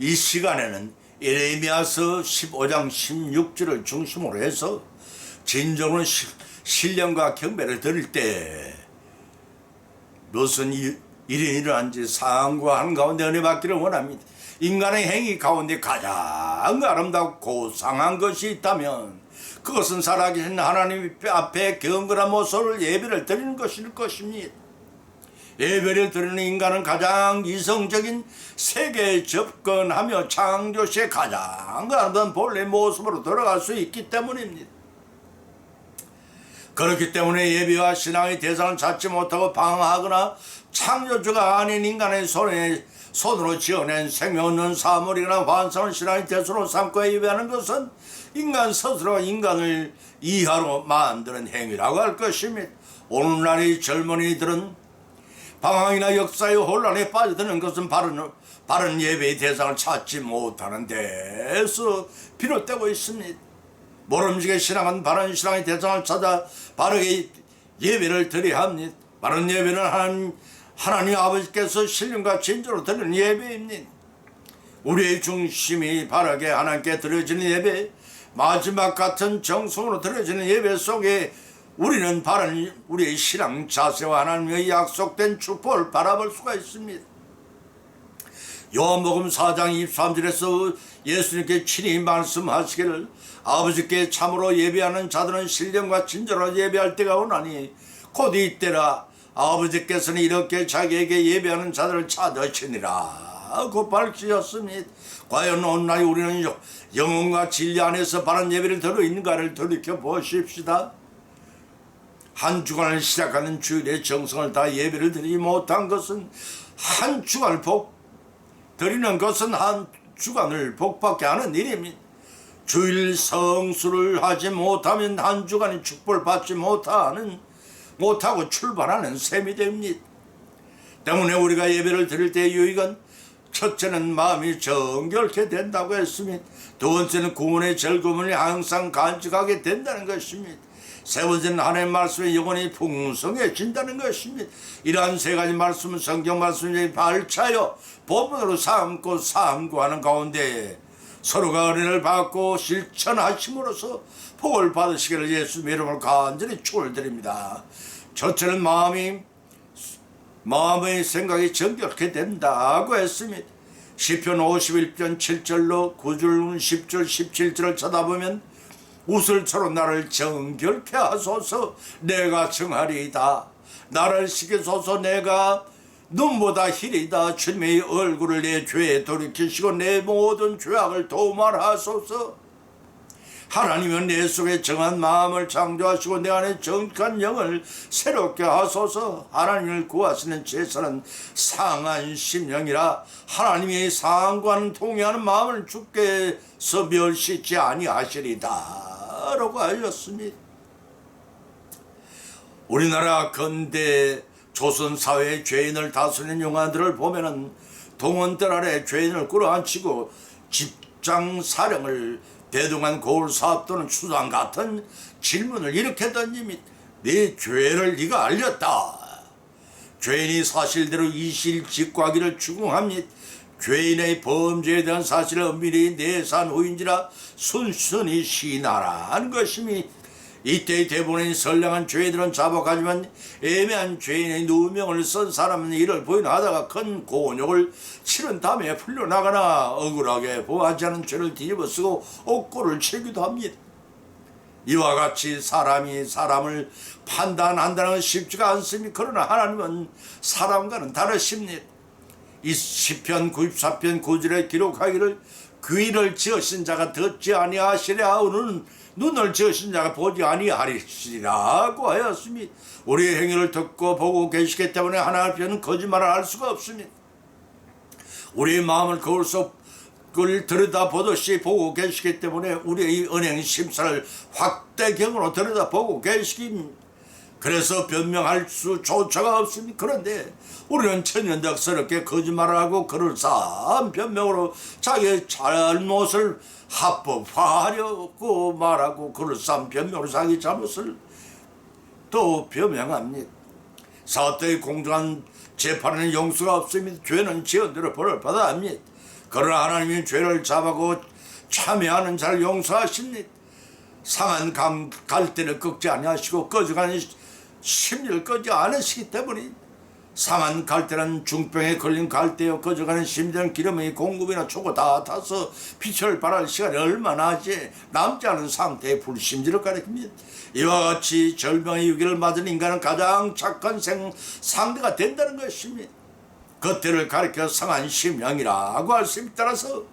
이 시간에는 예레미야서 15장 16절을 중심으로 해서 진정으로 신령과 경배를 드릴 때 무슨 일이 일어난지 상황과 한가운데 은혜 받기를 원합니다. 인간의 행위 가운데 가장 아름답고 고상한 것이 있다면 그것은 살아계신 하나님 앞에 경건한 모습을 예배를 드리는 것일 것입니다. 예배를 드리는 인간은 가장 이성적인 세계에 접근하며 창조시의 가장 아름다운 본래 모습으로 돌아갈 수 있기 때문입니다. 그렇기 때문에 예배와 신앙의 대상을 찾지 못하고 방황하거나 창조주가 아닌 인간의 손으로 지어낸 생명 없는 사물이거나 완성한 신앙의 대상으로 삼고 예배하는 것은 인간 스스로가 인간을 이하로 만드는 행위라고 할 것입니다. 오늘날의 젊은이들은 방황이나 역사의 혼란에 빠져드는 것은 바른 예배의 대상을 찾지 못하는 데서 비롯되고 있습니다. 모름지게 신앙은 바른 신앙의 대상을 찾아 바르게 예배를 드려야 합니다. 바른 예배는 하나님 아버지께서 신령과 진정으로 드리는 예배입니다. 우리의 중심이 바르게 하나님께 드려지는 예배, 마지막 같은 정성으로 드려지는 예배 속에 우리는 바른 우리의 신앙 자세와 하나님의 약속된 축복을 바라볼 수가 있습니다. 요한복음 4장 23절에서 예수님께 친히 말씀하시기를 아버지께 참으로 예배하는 자들은 신령과 진정으로 예배할 때가 오나니 곧 이때라 아버지께서는 이렇게 자기에게 예배하는 자들을 찾으시니라 고 밝히셨습니다. 과연 오늘날 우리는 영혼과 진리 안에서 바른 예배를 드리고 있는가를 돌이켜 보십시다. 한 주간을 시작하는 주일의 정성을 다 예배를 드리지 못한 것은 한 주간을 드리는 것은 한 주간을 복받게 하는 일입니다. 주일 성수를 하지 못하면 한 주간의 축복을 받지 못하고 출발하는 셈이 됩니다. 때문에 우리가 예배를 드릴 때의 유익은 첫째는 마음이 정결케 된다고 했습니다. 두 번째는 구원의 즐거움을 항상 간직하게 된다는 것입니다. 세 번째는 하나님의 말씀에 영혼이 풍성해진다는 것입니다. 이러한 세 가지 말씀은 성경 말씀에 발차여 본문으로 삼고 하는 가운데 서로가 은혜를 받고 실천하심으로써 복을 받으시기를 예수님의 이름으로 간절히 축원드립니다. 첫째는 마음의 생각이 정결케 된다고 했습니다. 시편 51편 7절로 9절 10절 17절을 쳐다보면 우슬처럼 나를 정결케 하소서 내가 정하리이다. 나를 식이소서 내가 눈보다 희리다. 주님의 얼굴을 내 죄에 돌이키시고 내 모든 죄악을 도말하소서. 하나님은 내 속에 정한 마음을 창조하시고 내 안에 정직한 영을 새롭게 하소서. 하나님을 구하시는 제사는 상한 심령이라 하나님의 상과는 통해하는 마음을 주께서 멸시치 아니하시리다 라고 하였습니다. 우리나라 근대 조선사회의 죄인을 다스리는 영화들을 보면은 동원들 아래 죄인을 끌어안치고 집장사령을 대동한 고을사업 또는 추상 같은 질문을 이렇게 던집니다. 네 죄를 네가 알렸다. 죄인이 사실대로 이실직과기를 추궁합니다. 죄인의 범죄에 대한 사실을 엄밀히 내산 후인지라 순순히 시인하라는 것입니다. 이때의 대부분의 선량한 죄인들은 자복하지만 애매한 죄인의 누명을 쓴 사람은 이를 부인하다가 큰 곤욕을 치른 다음에 풀려나가나 억울하게 보호하지 않은 죄를 뒤집어 쓰고 옥고를 치기도 합니다. 이와 같이 사람이 사람을 판단한다는 건 쉽지가 않습니다. 그러나 하나님은 사람과는 다르십니다. 이 시편 94편 9절에 기록하기를 귀를 지으신 자가 듣지 아니하시랴 눈을 지으신 자가 보지 아니하리시라고 하였습니다. 우리의 행위를 듣고 보고 계시기 때문에 하나님 앞에는 거짓말을 할 수가 없습니다. 우리의 마음을 거울 속을 들여다보듯이 보고 계시기 때문에 우리의 은행 심사를 확대경으로 들여다보고 계시기 그래서 변명할 수조차가 없습니다. 그런데 우리는 천연덕스럽게 거짓말을 하고 그럴싸한 변명으로 자기의 잘못을 합법화하려고 말하고 그럴싸한 변명으로 자기 잘못을 또 변명합니다. 사태의 공정한 재판에는 용서가 없습니다. 죄는 지은 대로 벌을 받아야 합니다. 그러나 하나님이 죄를 잡아고 참여하는 자를 용서하십니다. 상한 갈대를 꺾지 아니하시고 꺼져가는 심리를 끄지 않으시기 때문에 상한 갈대는 중병에 걸린 갈대여 꺼져가는 심지어는 기름의 공급이나 초고 다 타서 빛을 발할 시간이 얼마나 하지 남지 않은 상태의 불심지를 가리킵니다. 이와 같이 절병의 유기를 맞은 인간은 가장 착한 상대가 된다는 것입니다. 그때를 가리켜 상한 심령이라고 할 수 있다. 따라서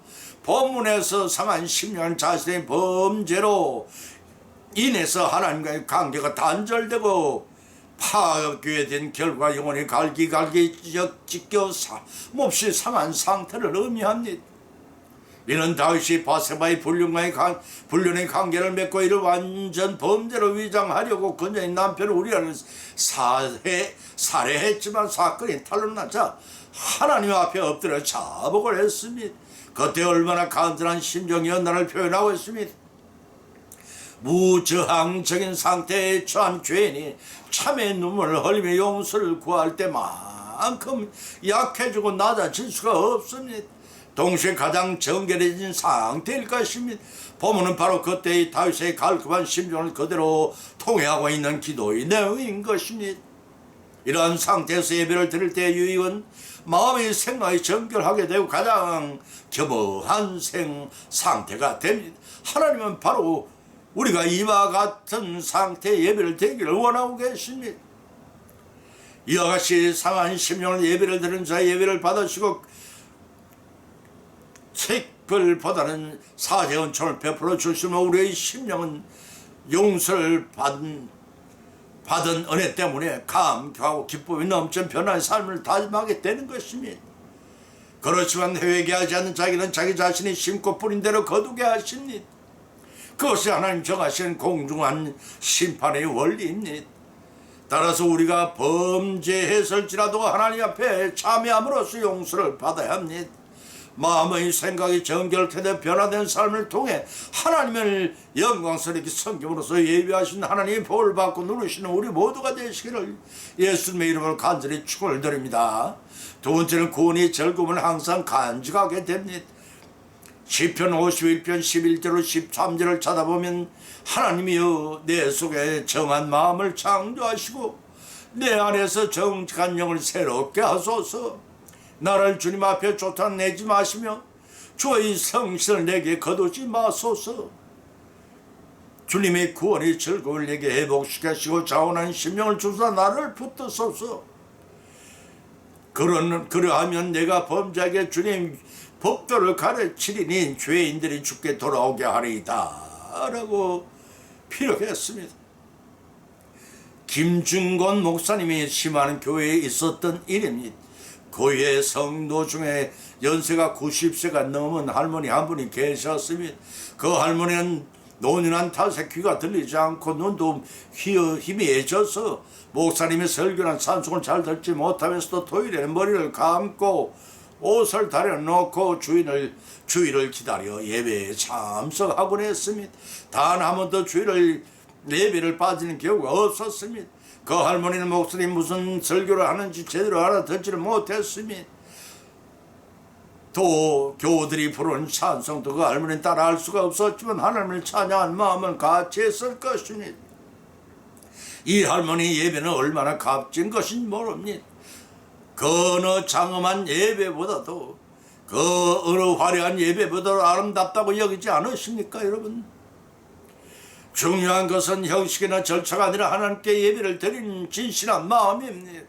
본문에서 상한 심령은 자신의 범죄로 인해서 하나님과의 관계가 단절되고 파괴된 결과 영혼이 갈기갈기 찢겨 몹시 상한 상태를 의미합니다. 이는 다윗이 바세바의 불륜의 관계를 맺고 이를 완전 범죄로 위장하려고 그녀의 남편 우리아를 살해했지만 사건이 탄로나자 하나님 앞에 엎드려 자복을 했습니다. 그때 얼마나 간절한 심정이었나를 표현하고 있습니다. 무저항적인 상태에 처한 죄인이 참의 눈물을 흘리며 용서를 구할 때만큼 약해지고 낮아질 수가 없습니다. 동시에 가장 정결해진 상태일 것입니다. 보면은 바로 그때의 다윗의 갈급한 심정을 그대로 통해하고 있는 기도의 내용인 것입니다. 이러한 상태에서 예배를 드릴 때 유익은 마음의 생각이 정결하게 되고 가장 겸허한 상태가 됩니다. 하나님은 바로 우리가 이와 같은 상태의 예배를 드리기를 원하고 계십니다. 이와 같이 상한 심령을 예배를 드리는 자의 예배를 받으시고 책벌보다는 사제 은총을 베풀어 주시며 우리의 심령은 용서를 받은 은혜 때문에 감격하고 기쁨이 넘치는 변화의 삶을 다짐하게 되는 것입니다. 그렇지만 회개하지 않는 자에게는 자기 자신이 심고 뿌린 대로 거두게 하십니다. 그것이 하나님 정하신 공중한 심판의 원리입니다. 따라서 우리가 범죄했을지라도 하나님 앞에 참여함으로써 용서를 받아야 합니다. 마음의 생각이 정결되되 변화된 삶을 통해 하나님을 영광스럽게 섬김으로써 예비하신 하나님의 복을 받고 누리시는 우리 모두가 되시기를 예수님의 이름으로 간절히 축원을 드립니다. 두 번째는 구원의 즐거움을 항상 간직하게 됩니다. 시편 51편 11절로 13절을 찾아보면 하나님이여 내 속에 정한 마음을 창조하시고 내 안에서 정직한 영을 새롭게 하소서. 나를 주님 앞에 쫓아내지 마시며 주의 성신을 내게 거두지 마소서. 주님의 구원의 즐거움을 내게 회복시키시고 자원한 심령을 주사 나를 붙드소서. 그러하면 내가 범죄하게 주님 법도를 가르치리니 죄인들이 주께 돌아오게 하리이다 라고 피력했습니다. 김중건 목사님이 심하는 교회에 있었던 일입니다. 교회 성도 중에 연세가 90세가 넘은 할머니 한 분이 계셨습니다. 그 할머니는 노년한 탓에 귀가 들리지 않고 눈도 희미해져서 목사님의 설교나 찬송을 잘 듣지 못하면서도 토요일에는 머리를 감고 옷을 다려놓고 주일을 기다려 예배에 참석하곤 했습니다. 단 한 번도 주일을 예배를 빠지는 경우가 없었습니다. 그 할머니는 목사님 무슨 설교를 하는지 제대로 알아듣지를 못했습니다. 또 교우들이 부르는 찬송도 그 할머니는 따라할 수가 없었지만 하나님을 찬양한 마음은 같이 했을 것입니다. 이 할머니 예배는 얼마나 값진 것인지 모릅니다. 그 어느 장엄한 예배보다도 그 어느 화려한 예배보다도 아름답다고 여기지 않으십니까 여러분? 중요한 것은 형식이나 절차가 아니라 하나님께 예배를 드리는 진실한 마음입니다.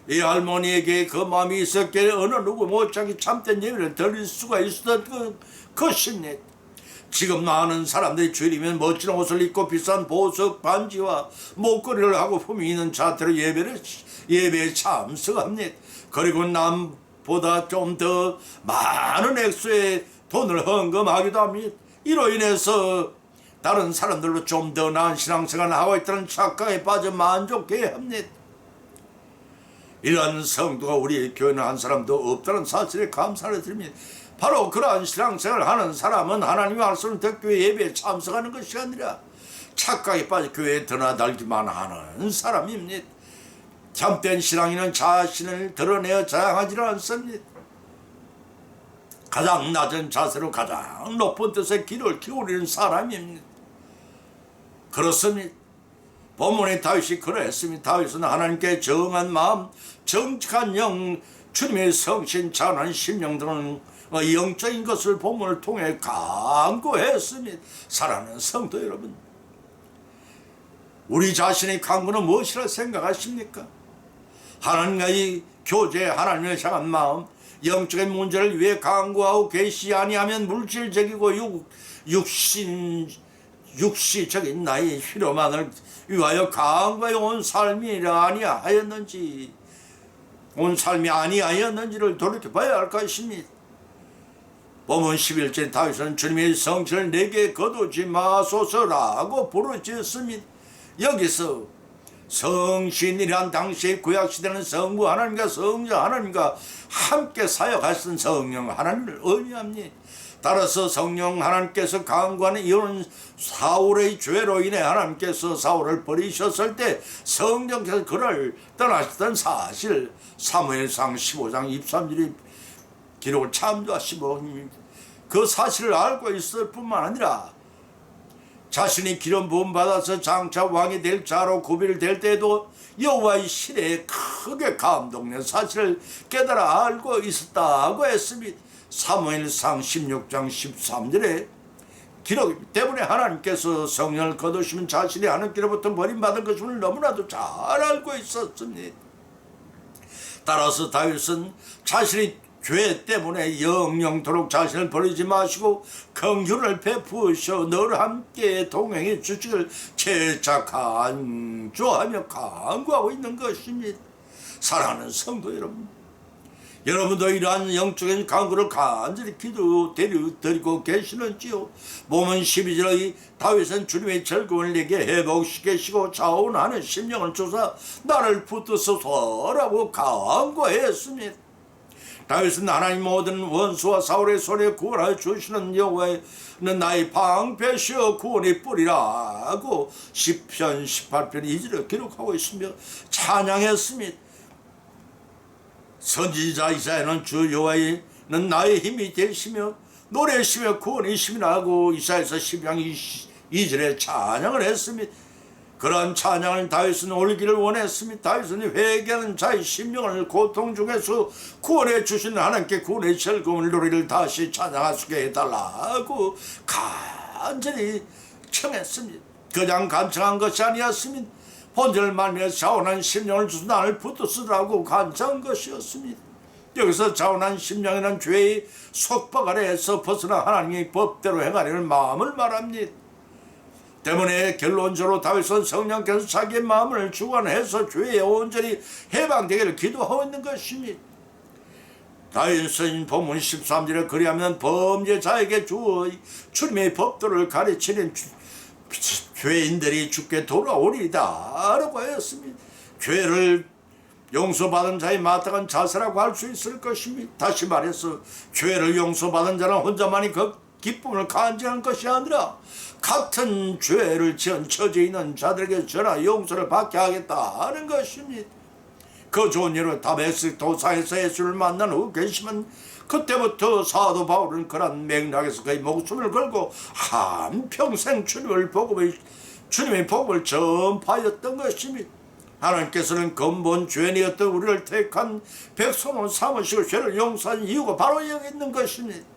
이 할머니에게 그 마음이 있었기에 어느 누구 못지않게 참된 예배를 드릴 수가 있었던 것입니다. 지금 많은 사람들이 주일이면 멋진 옷을 입고 비싼 보석 반지와 목걸이를 하고 품위 있는 자태로 예배에 참석합니다. 그리고 남보다 좀 더 많은 액수의 돈을 헌금하기도 합니다. 이로 인해서 다른 사람들로 좀 더 나은 신앙생활을 하고 있다는 착각에 빠져 만족해야 합니다. 이러한 성도가 우리 교회는 한 사람도 없다는 사실에 감사를 드립니다. 바로 그러한 신앙생활을 하는 사람은 하나님의 말씀을 듣기 위해 예배에 참석하는 것이 아니라 착각에 빠져 교회에 드나들기만 하는 사람입니다. 참된 신앙인은 자신을 드러내어 자랑하지 않습니다. 가장 낮은 자세로 가장 높은 뜻에 귀를 기울이는 사람입니다. 그렇습니다. 본문의 다윗이 그러했습니다. 다윗은 하나님께 정한 마음, 정직한 영, 주님의 성신, 찬한 심령 등은 영적인 것을 본문을 통해 강구했습니다. 사랑하는 성도 여러분, 우리 자신의 강구는 무엇이라 생각하십니까? 하나님과의 교제, 하나님을 향한 마음, 영적인 문제를 위해 강구하고 계시 아니하면 물질적이고 육시적인 나의 필요만을 위하여 강구해 온 삶이 아니하였는지, 를 돌이켜봐야 할 것입니다. 본문 11절 다윗은 주님의 성신을 내게 거두지 마소서라고 부르짖습니다. 여기서 성신이란 당시의 구약시대는 성부 하나님과 성자 하나님과 함께 사역하신 성령 하나님을 의미합니다. 따라서 성령 하나님께서 강구하는 이유는 사울의 죄로 인해 하나님께서 사울을 버리셨을 때 성령께서 그를 떠나셨던 사실, 사무엘상 15장 23절의 기록을 참조하시고 그 사실을 알고 있을 뿐만 아니라 자신이 기름 부음 받아서 장차 왕이 될 자로 구별될 때에도 여호와의 신에 크게 감동된 사실을 깨달아 알고 있었다고 했습니다. 사무엘상 16장 13절에 기록 때문에 하나님께서 성령을 거두시면 자신이 하나님께로부터 버림받은 것임을 너무나도 잘 알고 있었습니다. 따라서 다윗은 자신이 죄 때문에 영영토록 자신을 버리지 마시고 긍휼을 베푸셔 늘 함께 동행해 주시길 재차 간구하며 강구하고 있는 것입니다. 사랑하는 성도 여러분, 여러분도 이러한 영적인 강구를 간절히 기도드리고 계시는지요? 본문 12절의 다윗은 주님의 즐거움을 내게 회복시키시고 자원하는 심령을 주사 나를 붙드소서라고 강구했습니다. 다윗은 하나님 모든 원수와 사울의 손에 구원하여 주시는 여호와는 나의 방패시여 구원의 뿌리라고 시편 18편 2절에 기록하고 있으며 찬양했습니다. 선지자 이사야는 주 여호와는 나의 힘이 되시며 노래시며 구원이심이라고 이사야서 12장 2절에 찬양을 했습니다. 그러한 찬양을 다윗은 올리기를 원했습니다. 다윗은 회개하는 자의 심령을 고통 중에서 구원해 주시는 하나님께 구원의 즐거움을 누리를 다시 찬양할 수 있게 해달라고 간절히 청했습니다. 그냥 간청한 것이 아니었습니다. 본절을 말미암아 자원한 심령을 주사 나를 붙드시라고 간청한 것이었습니다. 여기서 자원한 심령이란 죄의 속박 아래에서 벗어나 하나님의 법대로 행하려는 마음을 말합니다. 때문에 결론적으로 다윗은 성령께서 자기의 마음을 주관해서 죄에 온전히 해방되기를 기도하고 있는 것입니다. 다윗은 본문 13절에 그리하면 범죄자에게 주님의 법도를 가르치는 죄인들이 주께 돌아오리이다 라고 하였습니다. 죄를 용서받은 자의 마땅한 자세라고 할 수 있을 것입니다. 다시 말해서 죄를 용서받은 자는 혼자만이 그 기쁨을 간직한 것이 아니라 같은 죄를 지은 처지에 있는 자들에게 전하 용서를 받게 하겠다는 것입니다. 그 좋은 예로 다메섹 도상에서 예수를 만난 후 계시면 그때부터 사도 바울은 그런 맥락에서 그의 목숨을 걸고 한평생 주님의 복음을 전파하였던 것입니다. 하나님께서는 근본 죄인이었던 우리를 택한 백성으로 삼으시고 죄를 용서한 이유가 바로 여기 있는 것입니다.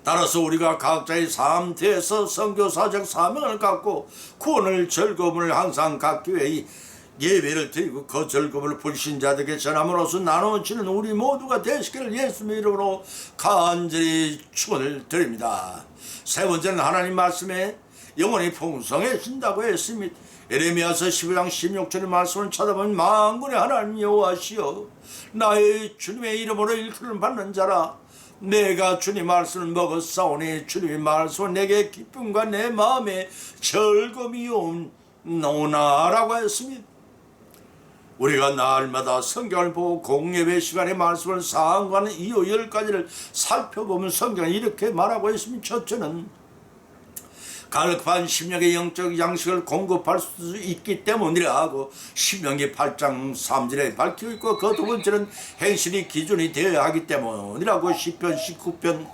따라서 우리가 각자의 삶대에서 선교사적 사명을 갖고 구원을 즐거움을 항상 갖기 위해 예배를 드리고 그 즐거움을 불신자들에게 전함으로써 나누어지는 우리 모두가 되시기를 예수님의 이름으로 간절히 축원을 드립니다. 세 번째는 하나님 말씀에 영혼이 풍성해진다고 했습니다. 에레미야서 15장 16절의 말씀을 찾아보면 만군의 하나님 여호와시여 나의 주님의 이름으로 일컬음 받는 자라 내가 주님 말씀을 먹었사오니 주님의 말씀은 내게 기쁨과 내 마음에 즐거움이 오나라고 했습니다. 우리가 날마다 성경을 보고 공예배 시간에 말씀을 사항하는 이유 10가지를 살펴보면 성경은 이렇게 말하고 있습니다. 첫째는 갈급한 심령의 영적 양식을 공급할 수 있기 때문이라고 신명기 8장 3절에 밝히고 있고, 그 두 번째는 행실이 기준이 되어야 하기 때문이라고 시편 19편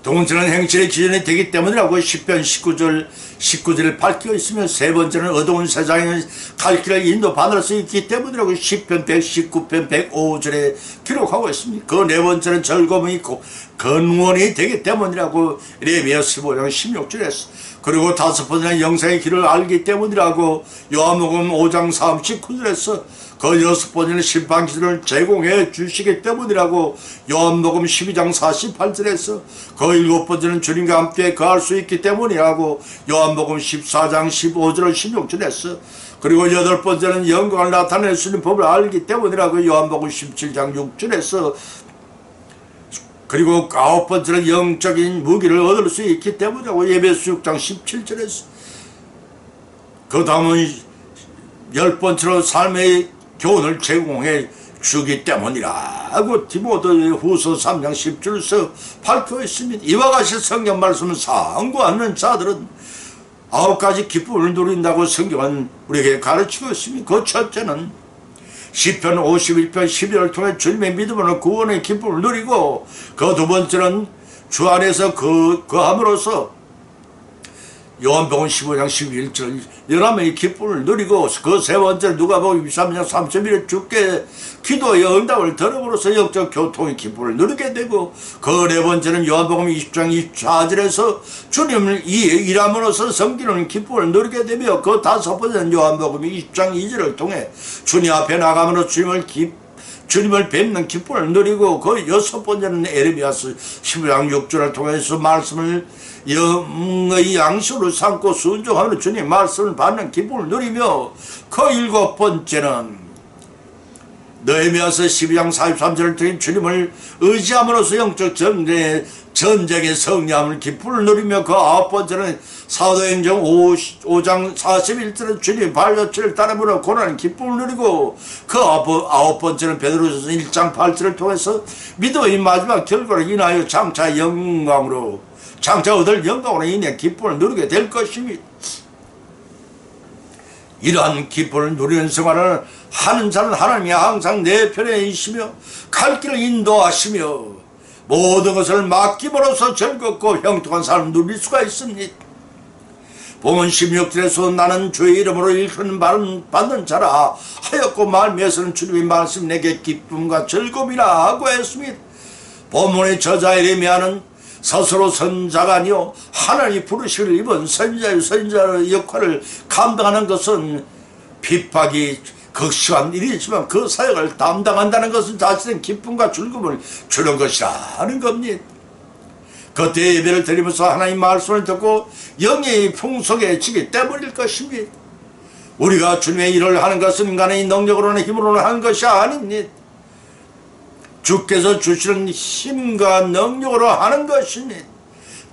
두 번째는 행실의 기준이 되기 때문이라고 시편 19절을 밝히고 있으며, 세 번째는 어두운 세상에 갈 길을 인도받을 수 있기 때문이라고 시편 119편 105절에 기록하고 있습니다. 그 네 번째는 즐거움이 있고 근원이 되기 때문이라고 레위기야 15장 16절에, 그리고 다섯 번째는 영생의 길을 알기 때문이라고 요한복음 5장 39절에서, 그 여섯 번째는 심판 기준을 제공해 주시기 때문이라고 요한복음 12장 48절에서, 그 일곱 번째는 주님과 함께 거할 수 있기 때문이라고 요한복음 14장 15절 16절에서, 그리고 여덟 번째는 영광을 나타낼 수 있는 법을 알기 때문이라고 요한복음 17장 6절에서, 그리고 아홉 번째는 영적인 무기를 얻을 수 있기 때문이라고 에베소 6장 17절에서, 그 다음은 열 번째로 삶의 교훈을 제공해 주기 때문이라고 디모데 후서 3장 10절에서 밝혀 있습니다. 이와 같이 성경 말씀을 상고하는 자들은 아홉 가지 기쁨을 누린다고 성경은 우리에게 가르치고 있습니다. 그 첫째는 시편 51편 12절을 통해 주님의 믿음으로 구원의 기쁨을 누리고, 그 두 번째는 주 안에서 거함으로써 요한복음 15장 11절 열함의 기쁨을 누리고, 그 세 번째는 누가복음 23장 31절 주께 기도의 응답을 들음으로써 영적 교통의 기쁨을 누리게 되고, 그 네 번째는 요한복음 20장 24절에서 주님을 일함으로써 섬기는 기쁨을 누리게 되며, 그 다섯 번째는 요한복음 20장 2절을 통해 주님 앞에 나가므로 주님을 뵙는 기쁨을 누리고, 그 여섯 번째는 에레미야서 15장 6절을 통해서 말씀을 영의 양식으로 삼고 순종하는 주님 말씀을 받는 기쁨을 누리며, 그 일곱 번째는 느헤미야서 12장 43절을 통해 주님을 의지함으로써 영적 전쟁의 승리함을 기쁨을 누리며, 그 아홉 번째는 사도행전 5장 41절은 주님 발자취를 따름으로 고난의 기쁨을 누리고, 그 아홉 번째는 베드로전서 1장 8절을 통해서 믿음의 마지막 결과를 인하여 장차 얻을 영광으로 인해 기쁨을 누리게 될 것입니다. 이러한 기쁨을 누리는 생활을 하는 자는 하나님이 항상 내 편에 있으며 갈 길을 인도하시며 모든 것을 맡김으로써 즐겁고 형통한 삶을 누릴 수가 있습니다. 본문 16절에서 나는 주의 이름으로 일컫는 말은 받는 자라 하였고, 말미에서는 주님의 말씀 내게 기쁨과 즐거움이라 하고 했습니다. 본문의 저자 에레미야는 스스로 선자가 아니요 하나님이 부르심을 입은 선지자의 역할을 감당하는 것은 핍박이 극심한 일이지만, 그 사역을 담당한다는 것은 자신의 기쁨과 즐거움을 주는 것이라는 겁니다. 그때 예배를 드리면서 하나님 말씀을 듣고 영이 풍성해지기 때문일 것입니다. 우리가 주님의 일을 하는 것은 인간의 능력으로나 힘으로나 하는 것이 아닙니다. 주께서 주시는 힘과 능력으로 하는 것입니다.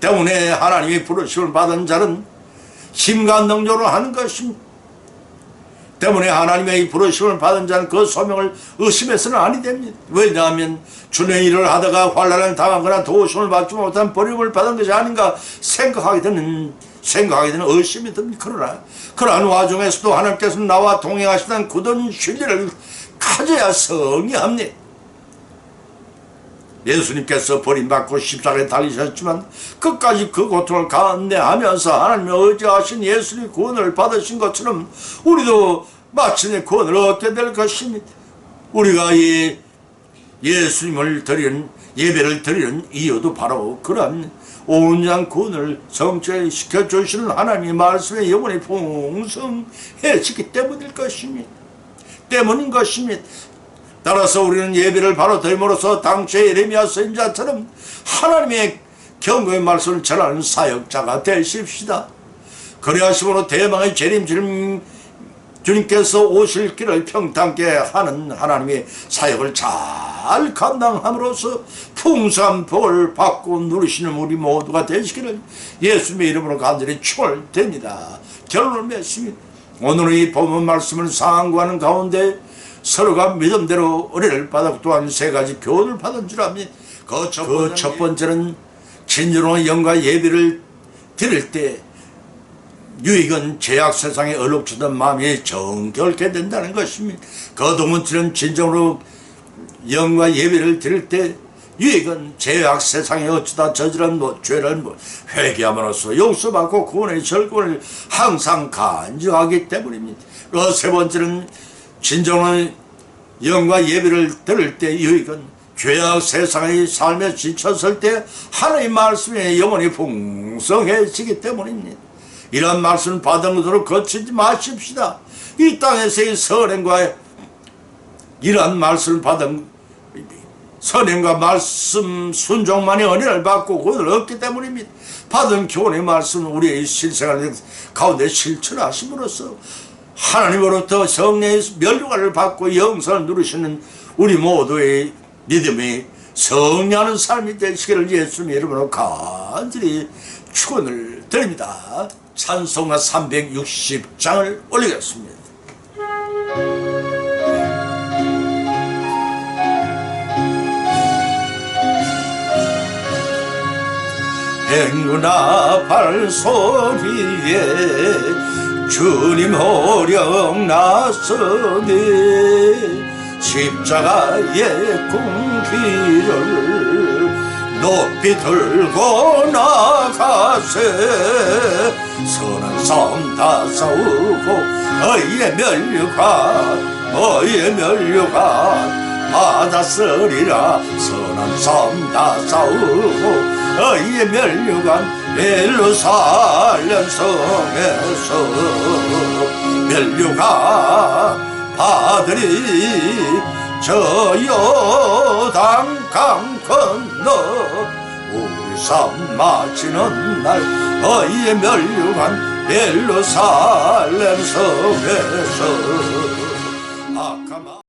때문에 하나님의 부르심을 받은 자는 힘과 능력으로 하는 것입니다. 때문에 하나님의 부르심을 받은 자는 그 소명을 의심해서는 아니 됩니다. 왜냐하면 주님의 일을 하다가 환난을 당하거나 도우심을 받지 못한 버림을 받은 것이 아닌가 생각하게 되는 의심이 듭니다. 그러한 와중에서도 하나님께서 나와 동행하시는 굳은 신뢰를 가져야 성의합니다. 예수님께서 버림받고 십자가에 달리셨지만 끝까지 그 고통을 감내하면서 하나님의 의지하신 예수님의 구원을 받으신 것처럼 우리도 마침내 구원을 얻게 될 것입니다. 우리가 예수님을 예배를 드리는 이유도 바로 그러한 온전한 구원을 성취시켜 주시는 하나님의 말씀에 영혼이 풍성해지기 때문인 것입니다. 따라서 우리는 예배를 바로 드림으로써 당시의 에레미야 선지자처럼 하나님의 경고의 말씀을 전하는 사역자가 되십시다. 그리하심으로 대망의 재림 주님께서 오실 길을 평탄케 하는 하나님의 사역을 잘 감당함으로써 풍성한 복을 받고 누리시는 우리 모두가 되시기를 예수님의 이름으로 간절히 축원드립니다. 결론을 맺습니다. 오늘 이 본문 말씀을 상고하는 가운데 서로가 믿음대로 은혜를 받았고 또한 세 가지 교훈을 받은 줄 압니다. 그 첫 번째는 진정한 영과 예배를 드릴 때 유익은 죄악 세상에 얼룩지던 마음이 정결케 된다는 것입니다. 거두문처럼 진정으로 영과 예배를 드릴 때 유익은 죄악 세상에 어쩌다 저지른 죄를 회개함으로써 용서받고 구원의 절권을 항상 간직하기 때문입니다. 그 세 번째는 진정한 영과 예배를 들을 때 유익은 죄악 세상의 삶에 지쳤을 때 하나님의 말씀에 영혼이 풍성해지기 때문입니다. 이런 말씀 받은 것으로 거치지 마십시다. 이 땅에서의 선행과 이러한 말씀을 받은 선행과 말씀 순종만의 은혜를 받고 구원을 얻기 때문입니다. 받은 교훈의 말씀은 우리의 실생활 가운데 실천하심으로써 하나님으로부터 성령의 면류관을 받고 영생을 누리시는 우리 모두의 믿음이 성량하는 삶이 되시기를 예수님의 이름으로 간절히 축원을 드립니다. 찬송가 360장을 올리겠습니다. 행구나 발소리에 주님 호령 나서네 십자가의 궁기를 높이 들고 나가세 선한 싸움 다 싸우고 의의 면류관 받았으리라 선한 싸움 다 싸우고 의의 면류관 예루살렘 성에서 면류관 받으리 저 요단 강 건너 우리 삶 마치는 날 의의 면류관 예루살렘 성에서